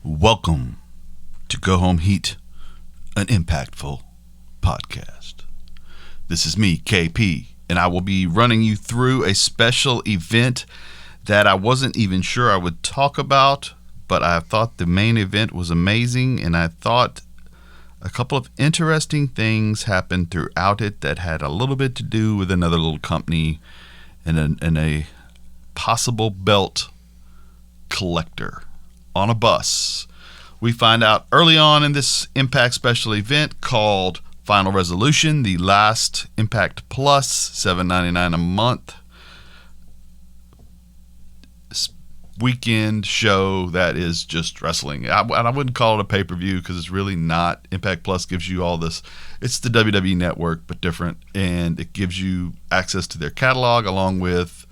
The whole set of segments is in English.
Welcome to Go Home Heat, an impactful podcast. This is me, KP, and I will be running you through a special event that I wasn't even sure I would talk about, but I thought the main event was amazing, and I thought a couple of interesting things happened throughout it that had a little bit to do with another little company and a possible belt collector on a bus. We find out early on in this Impact special event called Final Resolution, the last Impact Plus, $7.99 a month weekend show that is just wrestling. I wouldn't call it a pay-per-view because it's really not. Impact Plus gives you all this. It's the WWE Network, but different, and it gives you access to their catalog along with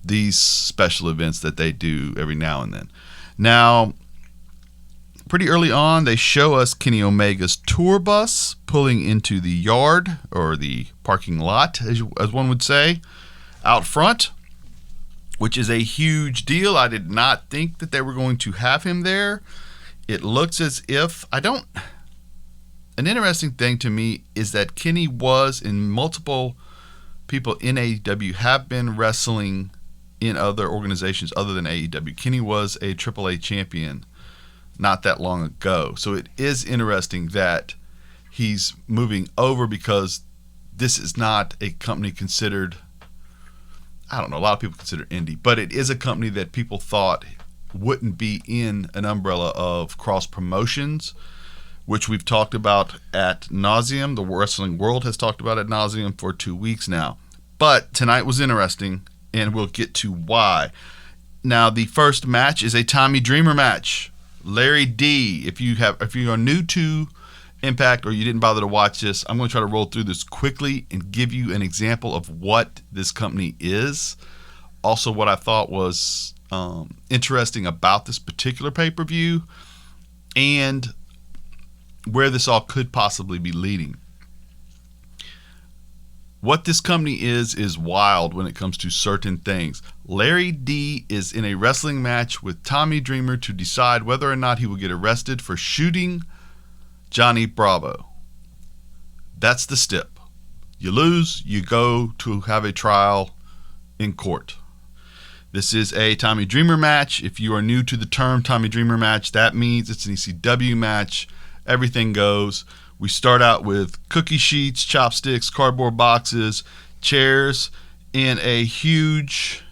these special events that they do every now and then. Now, pretty early on, they show us Kenny Omega's tour bus pulling into the yard, or the parking lot, as one would say, out front, which is a huge deal. I did not think that they were going to have him there. It looks as if, an interesting thing to me is that Kenny was, in multiple people in AEW have been wrestling in other organizations other than AEW. Kenny was a AAA champion not that long ago. So it is interesting that he's moving over because this is not a company considered, I don't know, a lot of people consider indie, but it is a company that people thought wouldn't be in an umbrella of cross promotions, which we've talked about at nauseum. The wrestling world has talked about at nauseum for 2 weeks now. But tonight was interesting, and we'll get to why. Now, the first match is a Tommy Dreamer match. Larry D, if you are new to Impact or you didn't bother to watch this, I'm going to try to roll through this quickly and give you an example of what this company is. Also, what I thought was interesting about this particular pay-per-view and where this all could possibly be leading. What this company is wild when it comes to certain things. Larry D is in a wrestling match with Tommy Dreamer to decide whether or not he will get arrested for shooting Johnny Bravo. That's the step. You lose, you go to have a trial in court. This is a Tommy Dreamer match. If you are new to the term Tommy Dreamer match, that means it's an ECW match. Everything goes. We start out with cookie sheets, chopsticks, cardboard boxes, chairs, in a huge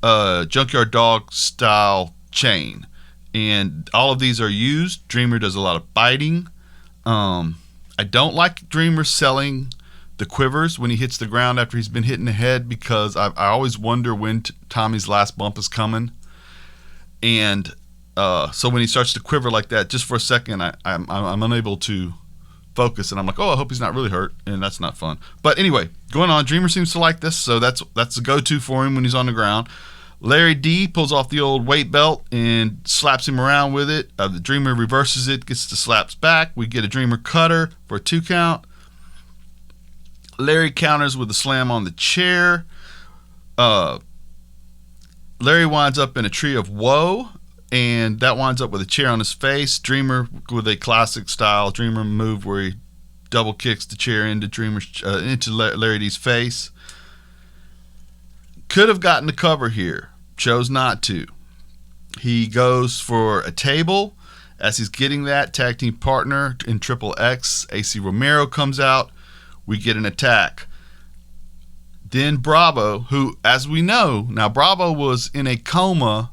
Junkyard Dog style chain. And all of these are used. Dreamer does a lot of biting. I don't like Dreamer selling the quivers when he hits the ground after he's been hit in the head, because I always wonder when Tommy's last bump is coming. And so when he starts to quiver like that, just for a second, I'm unable to focus, and I'm like, oh, I hope he's not really hurt, and that's not fun. But anyway, going on, Dreamer seems to like this, so that's a go-to for him when he's on the ground. Larry D pulls off the old weight belt and slaps him around with it. The Dreamer reverses it, gets the slaps back. We get a Dreamer cutter for a 2 count. Larry counters with a slam on the chair. Larry winds up in a tree of woe, and that winds up with a chair on his face. Dreamer with a classic style Dreamer move where he double kicks the chair into Larry D's face. Could have gotten the cover here. Chose not to. He goes for a table. As he's getting that, tag team partner in Triple X, AC Romero, comes out. We get an attack. Then Bravo, who, as we know, now Bravo was in a coma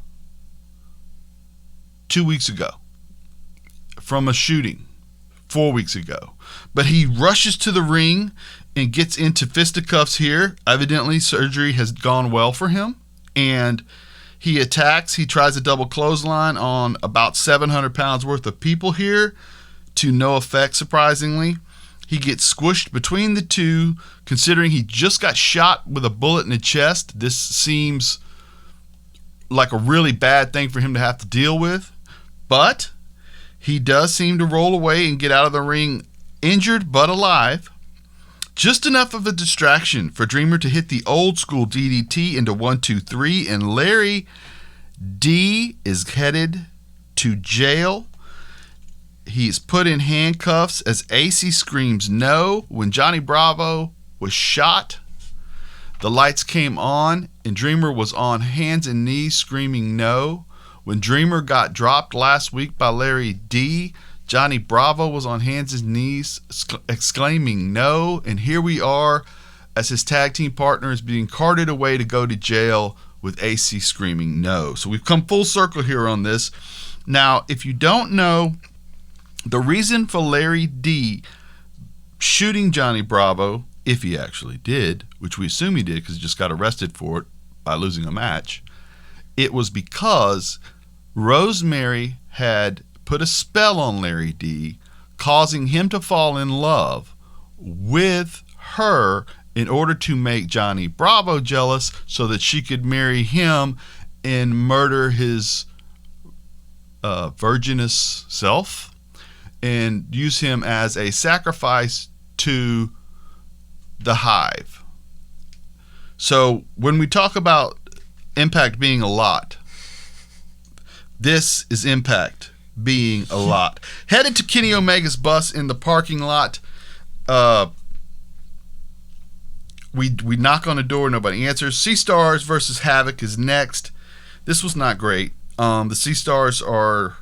2 weeks ago from a shooting 4 weeks ago. But he rushes to the ring and gets into fisticuffs here. Evidently, surgery has gone well for him. And he attacks. He tries a double clothesline on about 700 pounds worth of people here to no effect, surprisingly. He gets squished between the two. Considering he just got shot with a bullet in the chest, this seems like a really bad thing for him to have to deal with. But he does seem to roll away and get out of the ring injured but alive. Just enough of a distraction for Dreamer to hit the old school DDT into 1, 2, 3, and Larry D is headed to jail. He's put in handcuffs as AC screams no. When Johnny Bravo was shot, the lights came on and Dreamer was on hands and knees screaming no. When Dreamer got dropped last week by Larry D, Johnny Bravo was on hands and knees exclaiming no. And here we are as his tag team partner is being carted away to go to jail with AC screaming no. So we've come full circle here on this. Now, if you don't know, the reason for Larry D shooting Johnny Bravo, if he actually did, which we assume he did because he just got arrested for it by losing a match, it was because Rosemary had put a spell on Larry D, causing him to fall in love with her in order to make Johnny Bravo jealous so that she could marry him and murder his virginous self and use him as a sacrifice to the Hive. So when we talk about Impact being a lot, this is Impact being a lot. Headed to Kenny Omega's bus in the parking lot. We knock on the door, nobody answers. Sea Stars versus Havoc is next. This was not great. The Sea Stars are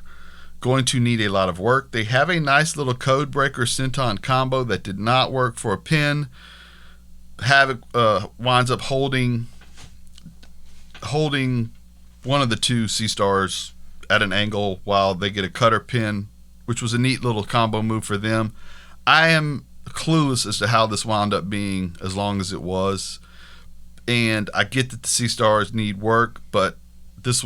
going to need a lot of work. They have a nice little code breaker senton combo that did not work for a pin. Havoc winds up holding one of the two Sea Stars at an angle while they get a cutter pin, which was a neat little combo move for them. I am clueless as to how this wound up being as long as it was, and I get that the Sea Stars need work, but it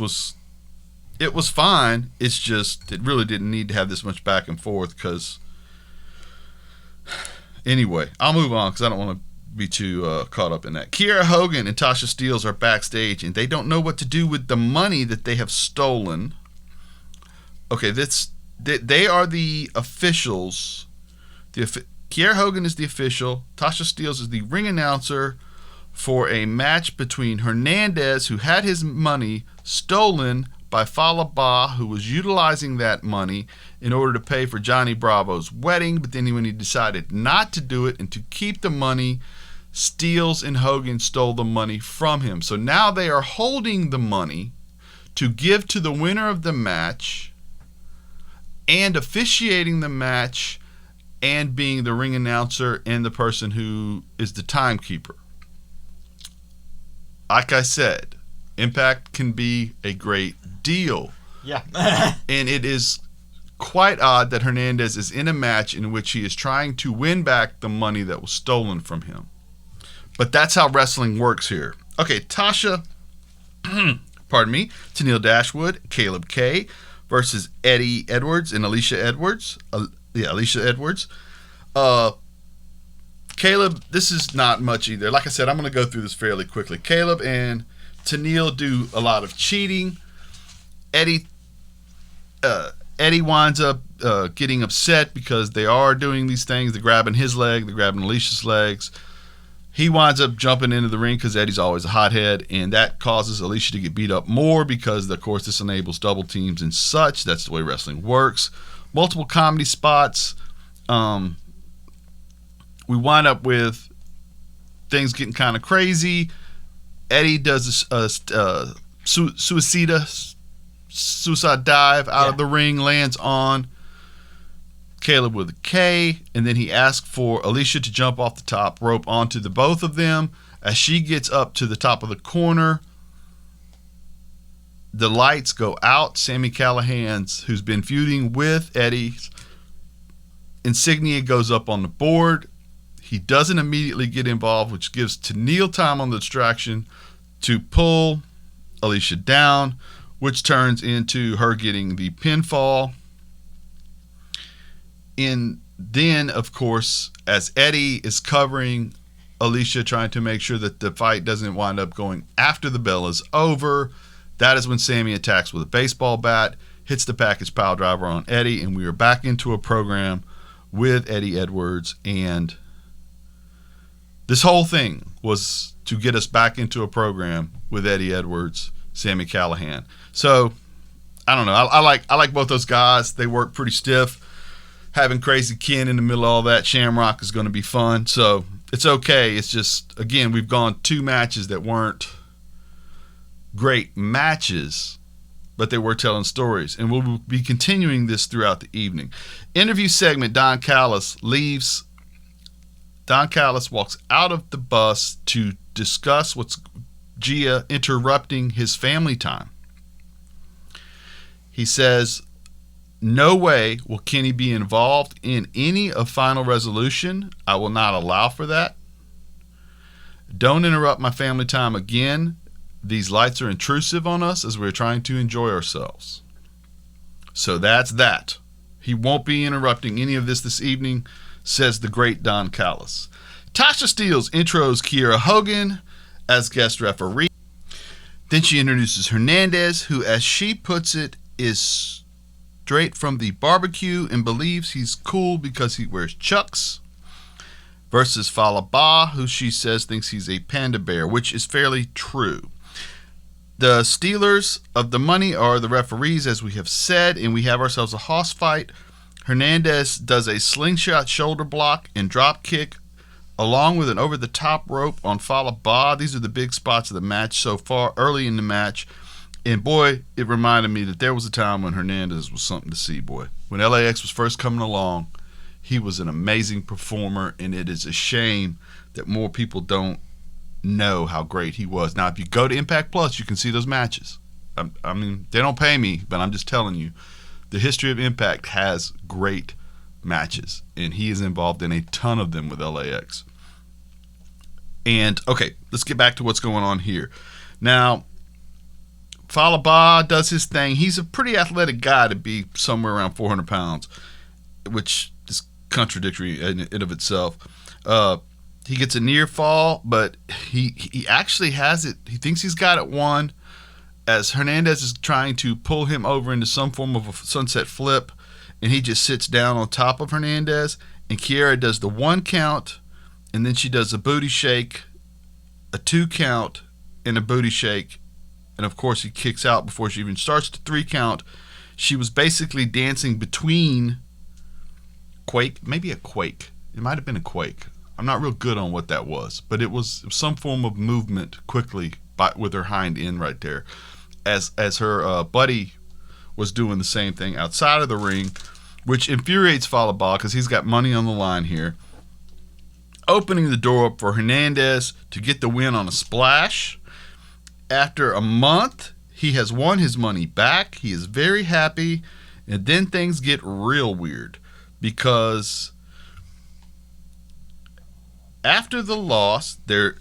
was fine. It's just it really didn't need to have this much back and forth because anyway, I'll move on because I don't want to be too caught up in that. Kiera Hogan and Tasha Steelz are backstage and they don't know what to do with the money that they have stolen. Okay, they are the officials. Kiera Hogan is the official. Tasha Steelz is the ring announcer for a match between Hernandez, who had his money stolen by Fallah Bahh, who was utilizing that money in order to pay for Johnny Bravo's wedding. But then when he decided not to do it and to keep the money, Steelz and Hogan stole the money from him. So now they are holding the money to give to the winner of the match and officiating the match and being the ring announcer and the person who is the timekeeper. Like I said, Impact can be a great deal. Yeah. And it is quite odd that Hernandez is in a match in which he is trying to win back the money that was stolen from him. But that's how wrestling works here. Okay, Tasha, Tenille Dashwood, Caleb K versus Eddie Edwards and Alicia Edwards. Alicia Edwards. Caleb, this is not much either. Like I said, I'm going to go through this fairly quickly. Caleb and Tenille do a lot of cheating. Eddie winds up getting upset because they are doing these things. They're grabbing his leg. They're grabbing Alicia's legs. He winds up jumping into the ring because Eddie's always a hothead, and that causes Alicia to get beat up more because, of course, this enables double teams and such. That's the way wrestling works. Multiple comedy spots. We wind up with things getting kind of crazy. Eddie does a suicide dive out of the ring, lands on Caleb with a K, and then he asks for Alicia to jump off the top rope onto the both of them. As she gets up to the top of the corner, the lights go out. Sami Callihan's, who's been feuding with Eddie's insignia, goes up on the board. He doesn't immediately get involved, which gives Tenille time on the distraction to pull Alicia down, which turns into her getting the pinfall. And then, of course, as Eddie is covering Alicia, trying to make sure that the fight doesn't wind up going after the bell is over, that is when Sami attacks with a baseball bat, hits the package pile driver on Eddie, and we are back into a program with Eddie Edwards. And this whole thing was to get us back into a program with Eddie Edwards, Sami Callihan. So I don't know. I like both those guys. They work pretty stiff. Having Crazy Ken in the middle of all that Shamrock is going to be fun. So it's okay. It's just, again, we've gone 2 matches that weren't great matches, but they were telling stories. And we'll be continuing this throughout the evening. Interview segment, Don Callis leaves. Don Callis walks out of the bus to discuss what's Gia interrupting his family time. He says, no way will Kenny be involved in any of Final Resolution. I will not allow for that. Don't interrupt my family time again. These lights are intrusive on us as we're trying to enjoy ourselves. So that's that. He won't be interrupting any of this evening, says the great Don Callis. Tasha Steelz intros Kiera Hogan as guest referee. Then she introduces Hernandez, who, as she puts it, is straight from the barbecue and believes he's cool because he wears Chucks, versus Fallah Bahh, who she says thinks he's a panda bear, which is fairly true. The stealers of the money are the referees, as we have said, and we have ourselves a hoss fight. Hernandez does a slingshot shoulder block and drop kick along with an over-the-top rope on Fallah Bahh. These are the big spots of the match so far early in the match. And boy, it reminded me that there was a time when Hernandez was something to see, boy. When LAX was first coming along, he was an amazing performer, and it is a shame that more people don't know how great he was. Now, if you go to Impact Plus, you can see those matches. I mean, they don't pay me, but I'm just telling you, the history of Impact has great matches, and he is involved in a ton of them with LAX. And, okay, let's get back to what's going on here. Now, Fallah Bahh does his thing. He's a pretty athletic guy to be somewhere around 400 pounds, which is contradictory in and of itself. He gets a near fall, but he actually has it. He thinks he's got it won as Hernandez is trying to pull him over into some form of a sunset flip, and he just sits down on top of Hernandez, and Kiera does the 1 count, and then she does a booty shake, a 2 count, and a booty shake. And of course, he kicks out before she even starts the 3 count. She was basically dancing between Quake, maybe a Quake. It might have been a Quake. I'm not real good on what that was, but it was some form of movement quickly with her hind end right there, as her buddy was doing the same thing outside of the ring, which infuriates Fallah Bahh because he's got money on the line here. Opening the door up for Hernandez to get the win on a splash. After a month, he has won his money back. He is very happy. And then things get real weird because after the loss, the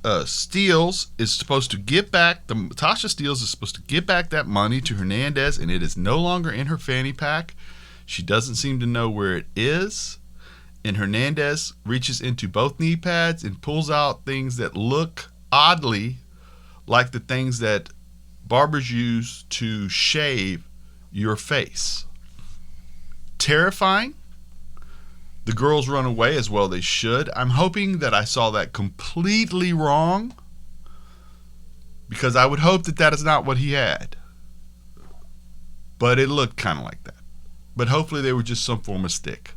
Steelz is supposed to get back, Tasha Steelz is supposed to get back that money to Hernandez, and it is no longer in her fanny pack. She doesn't seem to know where it is. And Hernandez reaches into both knee pads and pulls out things that look oddly like the things that barbers use to shave your face. Terrifying. The girls run away, as well they should. I'm hoping that I saw that completely wrong, because I would hope that that is not what he had. But it looked kind of like that. But hopefully they were just some form of stick.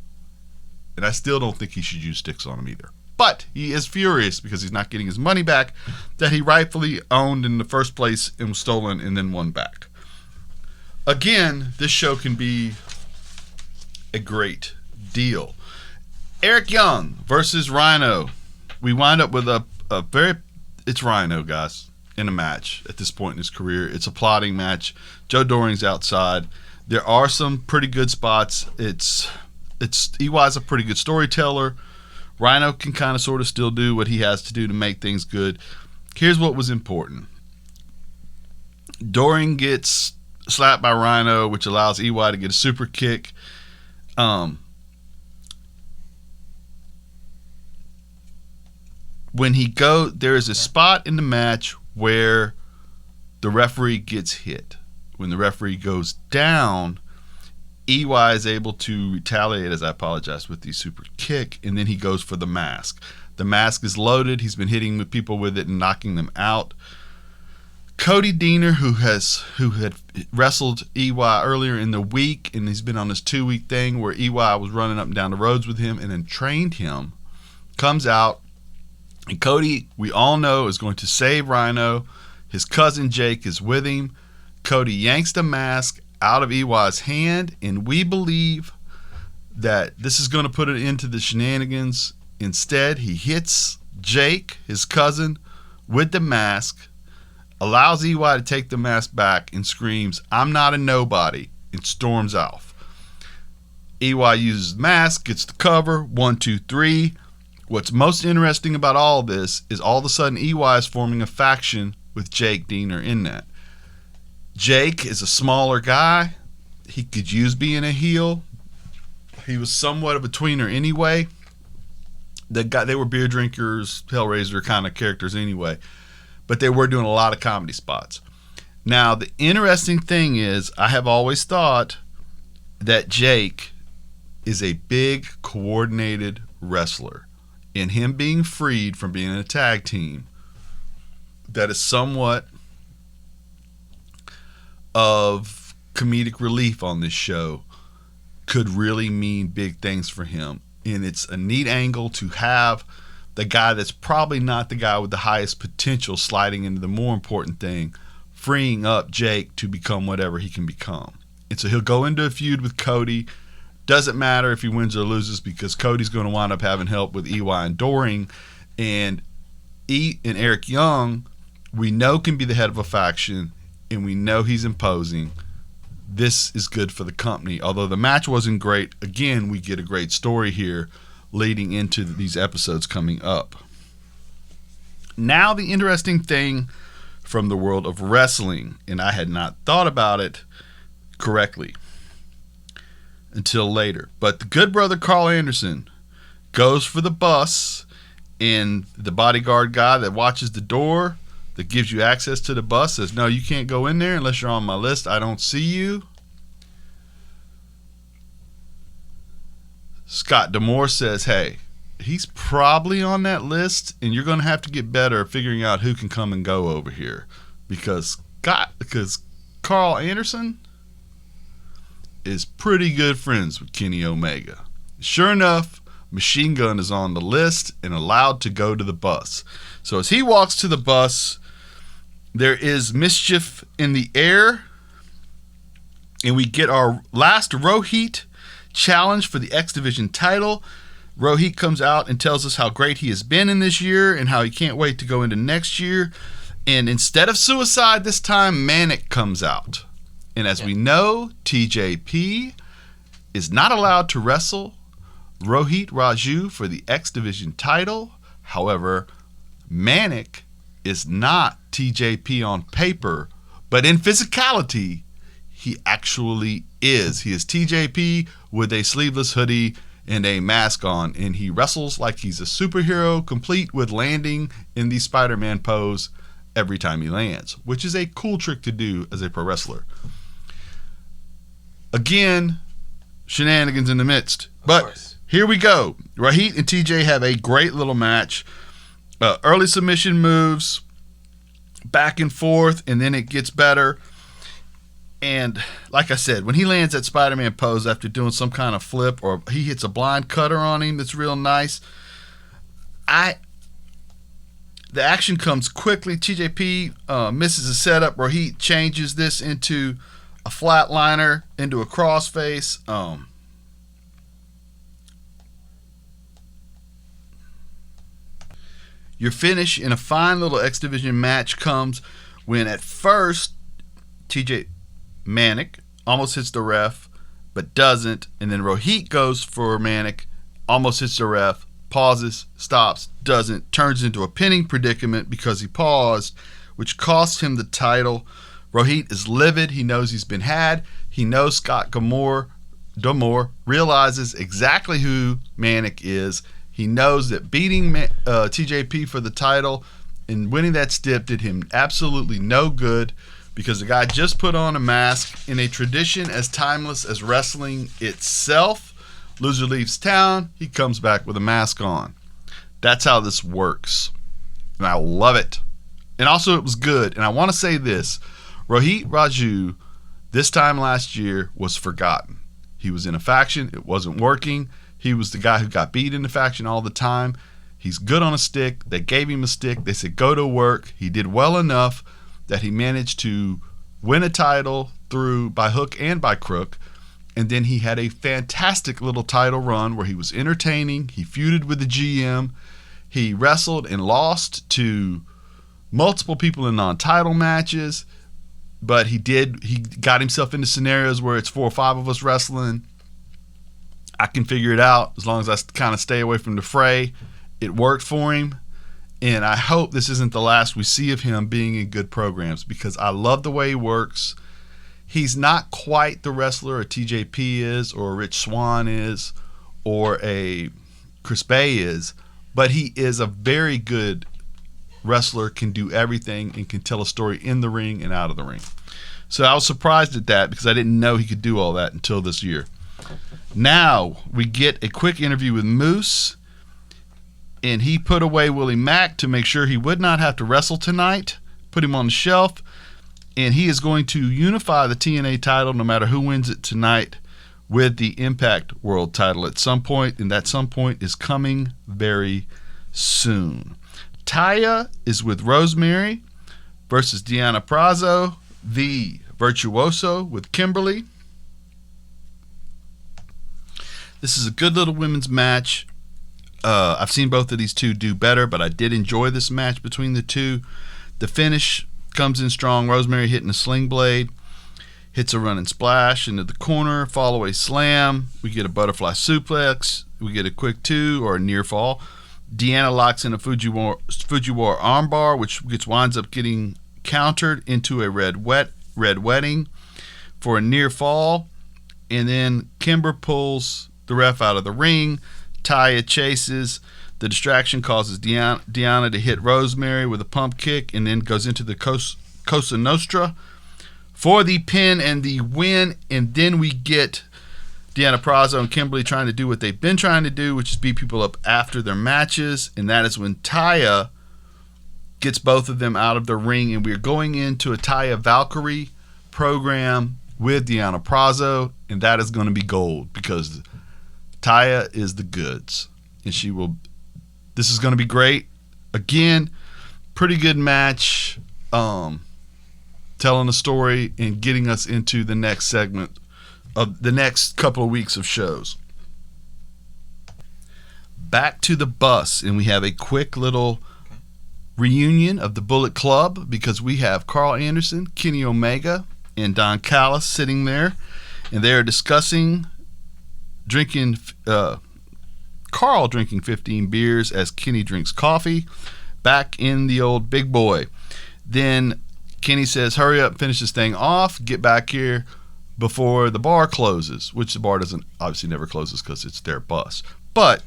And I still don't think he should use sticks on him either. But he is furious because he's not getting his money back that he rightfully owned in the first place and was stolen and then won back. Again, this show can be a great deal. Eric Young versus Rhino. We wind up with it's Rhino, guys, in a match at this point in his career. It's a plotting match. Joe Doring's outside. There are some pretty good spots. EY's a pretty good storyteller. Rhino can kind of sort of still do what he has to do to make things good. Here's what was important. Doring gets slapped by Rhino, which allows EY to get a super kick. There is a spot in the match where the referee gets hit. When the referee goes down, EY is able to retaliate, as I apologize, with the super kick, and then he goes for the mask. The mask is loaded. He's been hitting people with it and knocking them out. Cody Deaner, who had wrestled EY earlier in the week, and he's been on this 2-week thing where EY was running up and down the roads with him and then trained him, comes out, and Cody, we all know, is going to save Rhino. His cousin Jake is with him. Cody yanks the mask out of EY's hand, and we believe that this is going to put it into the shenanigans. Instead, he hits Jake, his cousin, with the mask, allows EY to take the mask back, and screams, "I'm not a nobody," and storms off. EY uses the mask, gets the cover, 1, 2, 3. What's most interesting about all this is all of a sudden EY is forming a faction with Jake Deaner in that. Jake is a smaller guy. He could use being a heel. He was somewhat of a tweener anyway. They were beer drinkers, Hellraiser kind of characters anyway. But they were doing a lot of comedy spots. Now, the interesting thing is, I have always thought that Jake is a big, coordinated wrestler. And him being freed from being in a tag team, that is somewhat of comedic relief on this show, could really mean big things for him. And it's a neat angle to have the guy that's probably not the guy with the highest potential sliding into the more important thing, freeing up Jake to become whatever he can become. And so he'll go into a feud with Cody. Doesn't matter if he wins or loses, because Cody's going to wind up having help with EY and Doring. And Eric Young, we know, can be the head of a faction, and we know he's imposing. This is good for the company. Although the match wasn't great, again, we get a great story here leading into these episodes coming up. Now, the interesting thing from the world of wrestling, and I had not thought about it correctly until later, but the good brother Carl Anderson goes for the bus, and the bodyguard guy that watches the door that gives you access to the bus says, "No, you can't go in there unless you're on my list. I don't see you." Scott D'Amore says, "Hey, he's probably on that list, and you're going to have to get better at figuring out who can come and go over here, because Carl Anderson is pretty good friends with Kenny Omega." Sure enough, Machine Gun is on the list and allowed to go to the bus. So as he walks to the bus, there is mischief in the air, and we get our last Rohit challenge for the X Division title. Rohit comes out and tells us how great he has been in this year and how he can't wait to go into next year. And instead of Suicide this time, Manic comes out. And as we know, TJP is not allowed to wrestle Rohit Raju for the X Division title. However, Manic is not TJP on paper, but in physicality, he actually is. He is TJP with a sleeveless hoodie and a mask on, and he wrestles like he's a superhero, complete with landing in the Spider-Man pose every time he lands, which is a cool trick to do as a pro wrestler. Again, shenanigans in the midst. But here we go. Rohit and TJ have a great little match. Early submission moves, back and forth, and then it gets better. And like I said, when he lands that Spider-Man pose after doing some kind of flip, or he hits a blind cutter on him that's real nice, the action comes quickly. TJP misses a setup. Rohit changes this into a flatliner, into a crossface. Your finish in a fine little X Division match comes when at first TJ Manic almost hits the ref, but doesn't, and then Rohit goes for Manic, almost hits the ref, pauses, stops, doesn't, turns into a pinning predicament because he paused, which cost him the title. Rohit is livid. He knows he's been had. He knows Scott D'Amore realizes exactly who Manic is. He knows that beating TJP for the title and winning that stip did him absolutely no good, because the guy just put on a mask in a tradition as timeless as wrestling itself. Loser leaves town. He comes back with a mask on. That's how this works. And I love it. And also it was good. And I want to say this. Rohit Raju, this time last year, was forgotten. He was in a faction. It wasn't working. He was the guy who got beat in the faction all the time. He's good on a stick. They gave him a stick. They said, go to work. He did well enough that he managed to win a title through by hook and by crook. And then he had a fantastic little title run where he was entertaining. He feuded with the GM. He wrestled and lost to multiple people in non-title matches. But he got himself into scenarios where it's 4 or 5 of us wrestling. I can figure it out as long as I kind of stay away from the fray. It worked for him. And I hope this isn't the last we see of him being in good programs, because I love the way he works. He's not quite the wrestler a TJP is, or a Rich Swann is, or a Chris Bay is, but he is a very good wrestler, can do everything, and can tell a story in the ring and out of the ring. So I was surprised at that because I didn't know he could do all that until this year. Now we get a quick interview with Moose, and he put away Willie Mack to make sure he would not have to wrestle tonight, put him on the shelf, and he is going to unify the TNA title no matter who wins it tonight with the Impact World title at some point, and that some point is coming very soon. Taya is with Rosemary versus Deonna Purrazzo, the Virtuoso with Kimberly. This is a good little women's match. I've seen both of these two do better, but I did enjoy this match between the two. The finish comes in strong. Rosemary hitting a sling blade, hits a running splash into the corner, fall away slam. We get a butterfly suplex. We get a quick 2 or a near fall. Deonna locks in a Fujiwara armbar, which winds up getting countered into a red wedding for a near fall. And then Kimber pulls the ref out of the ring. Taya chases. The distraction causes Deonna to hit Rosemary with a pump kick, and then goes into the Cosa Nostra for the pin and the win. And then we get Deonna Purrazzo and Kimberly trying to do what they've been trying to do, which is beat people up after their matches. And that is when Taya gets both of them out of the ring, and we're going into a Taya Valkyrie program with Deonna Purrazzo, and that is going to be gold because Taya is the goods, and this is going to be great. Again, pretty good match, telling a story and getting us into the next segment of the next couple of weeks of shows. Back to the bus, and we have a quick little reunion of the Bullet Club because we have Carl Anderson, Kenny Omega, and Don Callis sitting there, and they are discussing Carl drinking 15 beers as Kenny drinks coffee back in the old Big Boy. Then Kenny says, hurry up, finish this thing off, get back here before the bar closes, which the bar doesn't, obviously never closes because it's their bus. But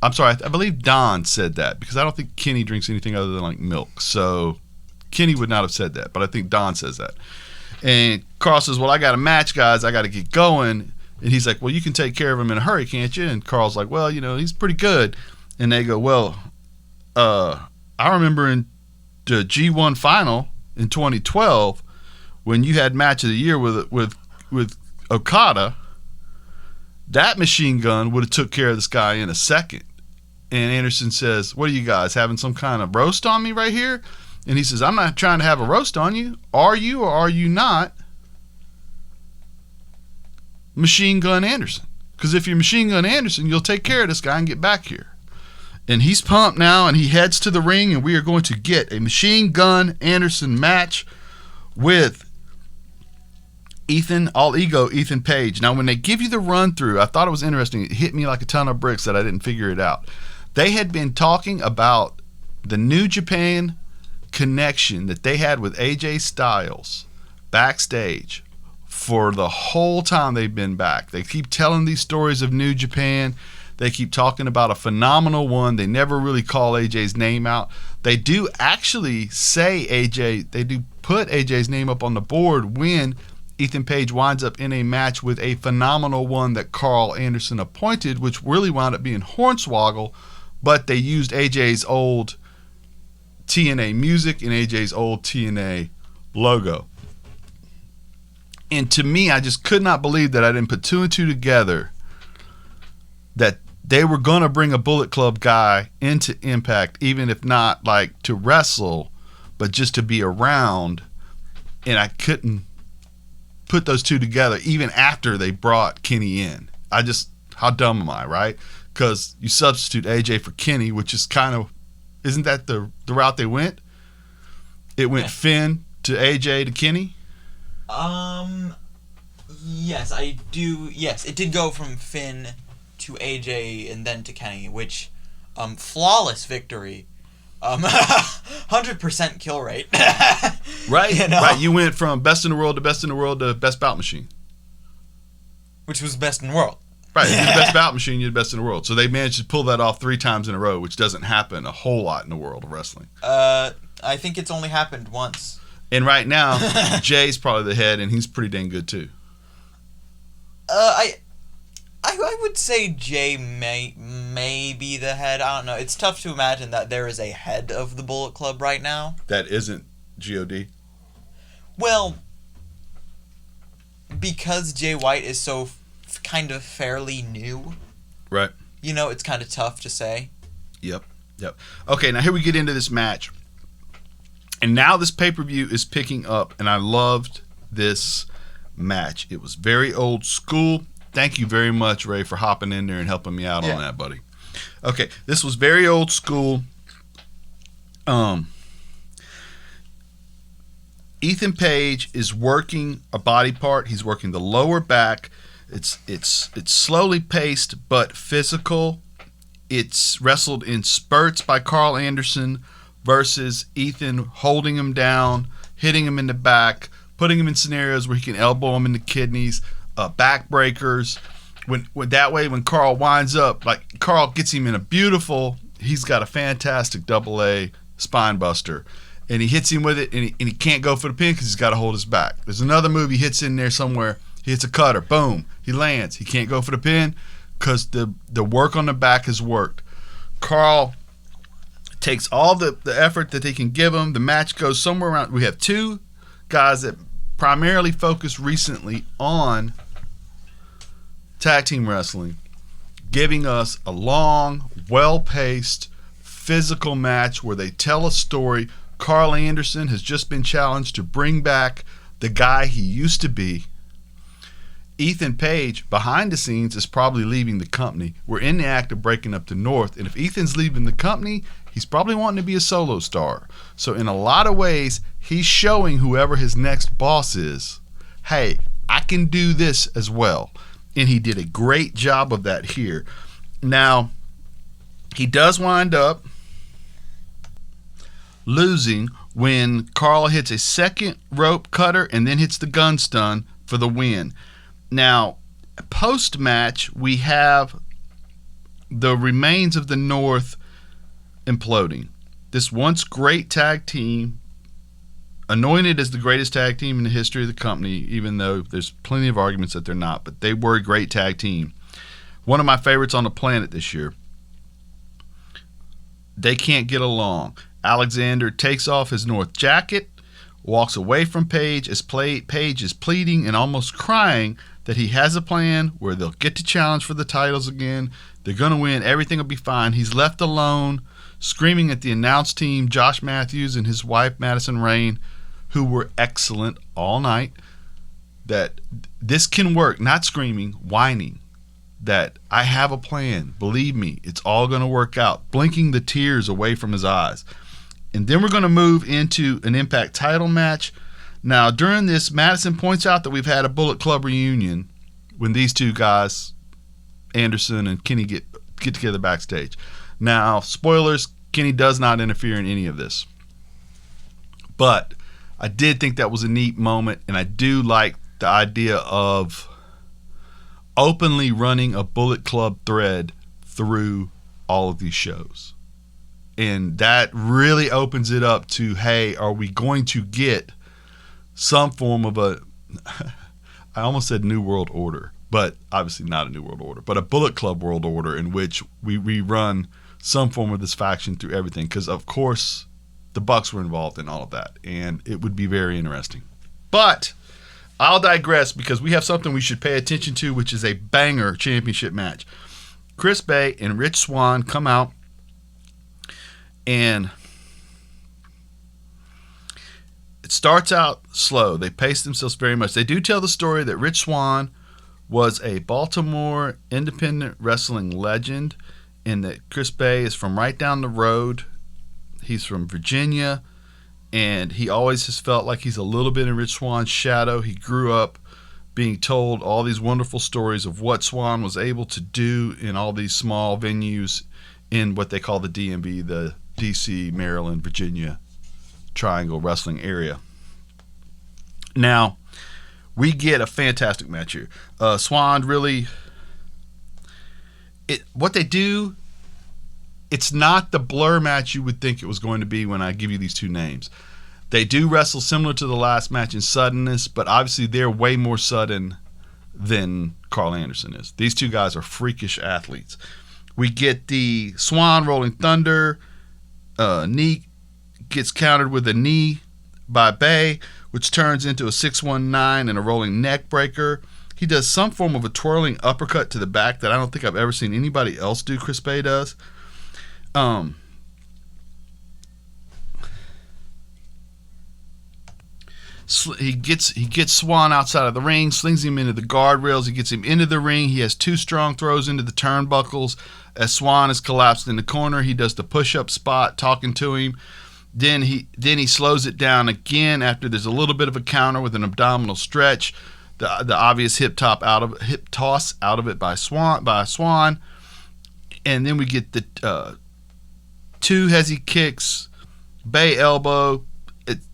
I'm sorry, I believe Don said that because I don't think Kenny drinks anything other than like milk. So Kenny would not have said that, but I think Don says that. And Carl says, well, I got a match, guys. I got to get going. And he's like, well, you can take care of him in a hurry, can't you? And Carl's like, well, he's pretty good. And they go, well, I remember in the G1 final in 2012 when you had match of the year with Okada, that machine gun would have took care of this guy in a second. And Anderson says, what are you guys, having some kind of roast on me right here? And he says, I'm not trying to have a roast on you. Are you or are you not Machine Gun Anderson? Because if you're Machine Gun Anderson, you'll take care of this guy and get back here. And he's pumped now, and he heads to the ring, and we are going to get a Machine Gun Anderson match with Ethan Page. Now, when they give you the run through, I thought it was interesting. It hit me like a ton of bricks that I didn't figure it out. They had been talking about the New Japan connection that they had with AJ Styles backstage for the whole time they've been back. They keep telling these stories of New Japan. They keep talking about a phenomenal one. They never really call AJ's name out. They do actually say AJ, they do put AJ's name up on the board when Ethan Page winds up in a match with a phenomenal one that Carl Anderson appointed, which really wound up being Hornswoggle, but they used AJ's old TNA music and AJ's old TNA logo. And to me, I just could not believe that I didn't put two and two together, that they were going to bring a Bullet Club guy into Impact, even if not like to wrestle, but just to be around. And I couldn't put those two together even after they brought Kenny in. How dumb am I, right? Because you substitute AJ for Kenny, which is kind of, isn't that the route they went? It went Finn to AJ to Kenny? Yes, I do. Yes, it did go from Finn to AJ and then to Kenny, which, flawless victory. 100% kill rate. Right, you know? right. You went from best in the world to best in the world to best bout machine. Which was best in the world. Right, you're the best bout machine, you're the best in the world. So they managed to pull that off 3 times in a row, which doesn't happen a whole lot in the world of wrestling. I think it's only happened once. And right now, Jay's probably the head, and he's pretty dang good too. I would say Jay may be the head. I don't know. It's tough to imagine that there is a head of the Bullet Club right now. That isn't G.O.D.? Well, because Jay White is so kind of fairly new. Right. You know, it's kind of tough to say. Yep. Okay, now here we get into this match. And now this pay-per-view is picking up, and I loved this match. It was very old school. Thank you very much, Ray, for hopping in there and helping me out on that, buddy. Okay, this was very old school. Ethan Page is working a body part. He's working the lower back. It's slowly paced but physical. It's wrestled in spurts by Carl Anderson versus Ethan holding him down, hitting him in the back, putting him in scenarios where he can elbow him in the kidneys, back breakers. When Carl winds up, like Carl gets him in a beautiful, he's got a fantastic double-A spine buster. And he hits him with it, and he can't go for the pin because he's got to hold his back. There's another move he hits in there somewhere. He hits a cutter. Boom. He lands. He can't go for the pin because the work on the back has worked. Carl takes all the effort that they can give him. The match goes somewhere around. We have 2 guys that primarily focus recently on tag team wrestling, giving us a long, well-paced, physical match where they tell a story. Carl Anderson has just been challenged to bring back the guy he used to be. Ethan Page, behind the scenes, is probably leaving the company. We're in the act of breaking up the North, and if Ethan's leaving the company, he's probably wanting to be a solo star. So in a lot of ways, he's showing whoever his next boss is, hey, I can do this as well. And he did a great job of that here. Now, he does wind up losing when Carl hits a second rope cutter and then hits the gun stun for the win. Now, post-match, we have the remains of the North imploding. This once great tag team, anointed as the greatest tag team in the history of the company, even though there's plenty of arguments that they're not, but they were a great tag team. One of my favorites on the planet this year. They can't get along. Alexander takes off his North jacket, walks away from Page as Page is pleading and almost crying that he has a plan where they'll get to challenge for the titles again. They're going to win. Everything will be fine. He's left alone, screaming at the announce team, Josh Matthews and his wife, Madison Rayne, who were excellent all night, that this can work. Not screaming, whining, that I have a plan. Believe me, it's all going to work out. Blinking the tears away from his eyes. And then we're going to move into an Impact title match. Now, during this, Madison points out that we've had a Bullet Club reunion when these 2 guys, Anderson and Kenny, get together backstage. Now, spoilers, Kenny does not interfere in any of this. But I did think that was a neat moment, and I do like the idea of openly running a Bullet Club thread through all of these shows. And that really opens it up to, hey, are we going to get some form of a, I almost said New World Order, but obviously not a New World Order, but a Bullet Club World Order in which we run some form of this faction through everything. Because, of course, the Bucks were involved in all of that, and it would be very interesting. But I'll digress because we have something we should pay attention to, which is a banger championship match. Chris Bey and Rich Swann come out, and it starts out slow. They pace themselves very much. They do tell the story that Rich Swann was a Baltimore independent wrestling legend, and that Chris Bey is from right down the road. He's from Virginia, and he always has felt like he's a little bit in Rich Swann's shadow. He grew up being told all these wonderful stories of what Swann was able to do in all these small venues in what they call the DMV, the DC, Maryland, Virginia Triangle Wrestling area. Now, we get a fantastic match here. Swann really, what they do, it's not the blur match you would think it was going to be when I give you these two names. They do wrestle similar to the last match in suddenness, but obviously they're way more sudden than Carl Anderson is. These two guys are freakish athletes. We get the Swann Rolling Thunder. Knee gets countered with a knee by Bey, which turns into a 619 and a rolling neck breaker. He does some form of a twirling uppercut to the back that I don't think I've ever seen anybody else do. Chris Bey does. He gets Swann outside of the ring, slings him into the guardrails. He gets him into the ring. He has two strong throws into the turnbuckles. As Swann is collapsed in the corner, he does the push-up spot, talking to him. Then he slows it down again after there's a little bit of a counter with an abdominal stretch. The obvious hip toss out of it by Swann. And then we get the two hezzy kicks, Bey elbow.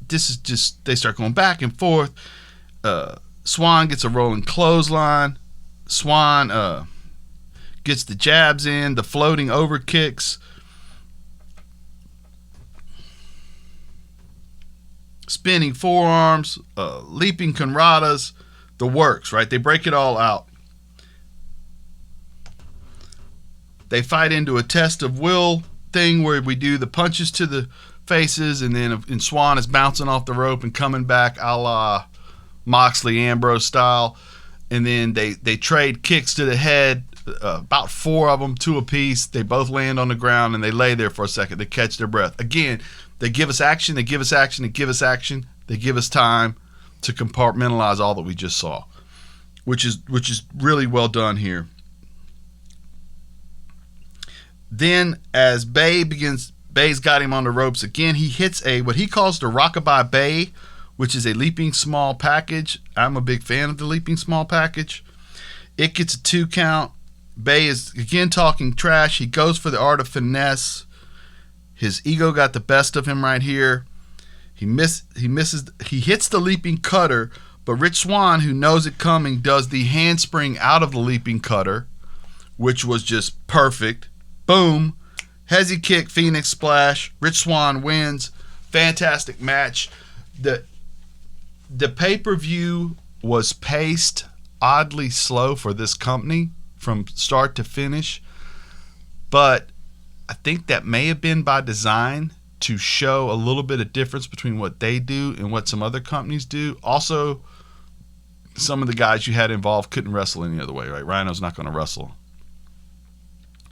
This is just, they start going back and forth. Swann gets a rolling clothesline. Swann gets the jabs in, the floating over kicks. Spinning forearms, leaping conradas, the works, right? They break it all out. They fight into a test of will thing where we do the punches to the faces, and then Swann is bouncing off the rope and coming back a la Moxley Ambrose style. And then they trade kicks to the head, about four of them, two apiece. They both land on the ground and they lay there for a second. They catch their breath. Again, they give us action, they give us action, they give us action. They give us time to compartmentalize all that we just saw, which is really well done here. Then as Bey's got him on the ropes again. He hits what he calls the Rockabye Bey, which is a leaping small package. I'm a big fan of the leaping small package. It gets a 2 count. Bey is again talking trash. He goes for the art of finesse. His ego got the best of him right here. He misses. He hits the leaping cutter, but Rich Swann, who knows it coming, does the handspring out of the leaping cutter, which was just perfect. Boom. Hezzy kick, Phoenix splash. Rich Swann wins. Fantastic match. The pay-per-view was paced oddly slow for this company from start to finish, but I think that may have been by design to show a little bit of difference between what they do and what some other companies do. Also, some of the guys you had involved couldn't wrestle any other way, right? Rhino's not going to wrestle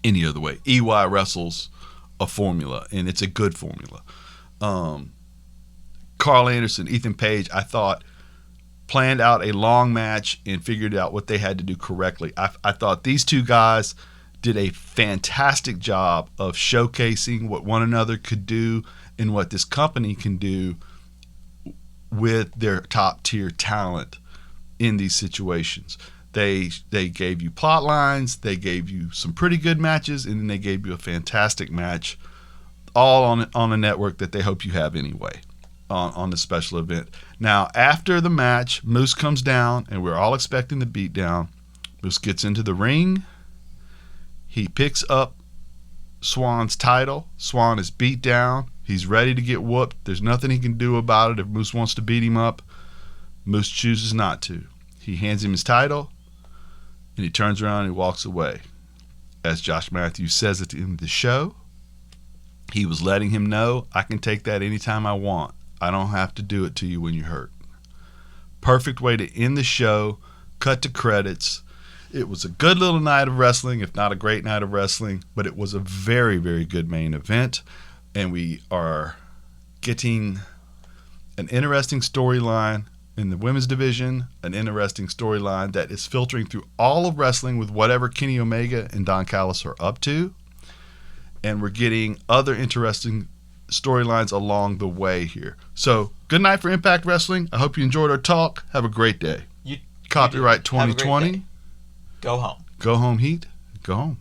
any other way. EY wrestles a formula, and it's a good formula. Carl Anderson, Ethan Page, I thought planned out a long match and figured out what they had to do correctly. I thought these two guys did a fantastic job of showcasing what one another could do and what this company can do with their top tier talent in these situations. They gave you plot lines, they gave you some pretty good matches, and then they gave you a fantastic match, all on a network that they hope you have anyway, on the special event. Now, after the match, Moose comes down, and we're all expecting the beatdown. Moose gets into the ring. He picks up Swann's title. Swann is beat down. He's ready to get whooped. There's nothing he can do about it if Moose wants to beat him up. Moose chooses not to. He hands him his title, and he turns around and he walks away. As Josh Matthews says at the end of the show, He was letting him know, I can take that anytime I want. I don't have to do it to you when you're hurt. Perfect way to end the show. Cut to credits. It was a good little night of wrestling, if not a great night of wrestling, but it was a very, very good main event. And we are getting an interesting storyline in the women's division, an interesting storyline that is filtering through all of wrestling with whatever Kenny Omega and Don Callis are up to. And we're getting other interesting storylines along the way here. So, good night for Impact Wrestling. I hope you enjoyed our talk. Have a great day. Copyright 2020. Go home. Go home, Heat. Go home.